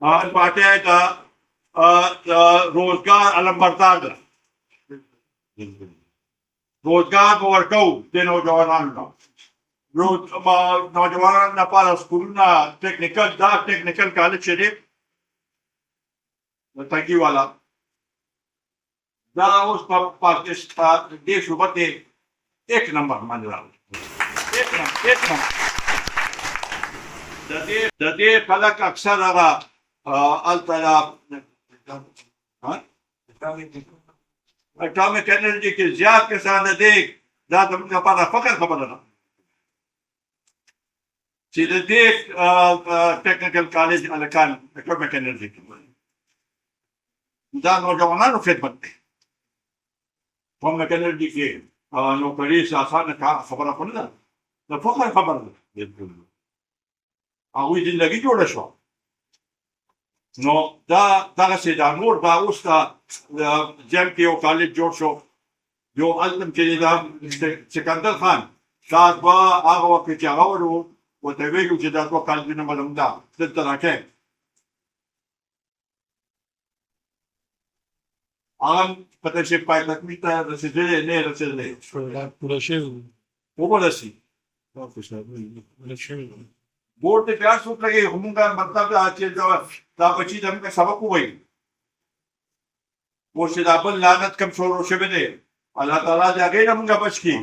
الفاتحه روزګار علمبردار ده روزګار به ورکوو د نوجوانانو ته نوجوانانو لپاره سکولونه ټیکنیکل دا ټیکنیکل کالج چې دی د تنګي والا دا اوس په پاکستان دې صوبه کې 1 نمبر باندې راغلی 1 نمبر د دې خلک اکثر هغه الته اټامیک انرژي کې زیات کسان دي دا زموږ لپاره فخر خبره ده چې د دې ټیکنیکل کالج هلکان اټامیک انرژي کې دا نوجوانانو خدمت دی اټامیک انرژي کې نوکري اسانه خبره خو نه ده د فخر خبره ده هغوی زندګي جوړه شوه نو دغسې دا نور دا اوس جیم کې یو کالج جوړ شو یو هلته کې د سکندر خان دا دوه هغه وخت چې هغه ورته ویلو چې دا دوه کالجونه معلوم ده دلته راکئ هغه په داسې پایتخت ته رسېدلی نه یې رسېدلی پوره شوي وبرسي بورډ ته پیاس وکړئ همونږ مطلب دا چې دا بچي زموږ سبق ووایي اوس چې دا بل لعنت کم شروع شوی دی الله تعالی د هغې نه مونږ بچ کړي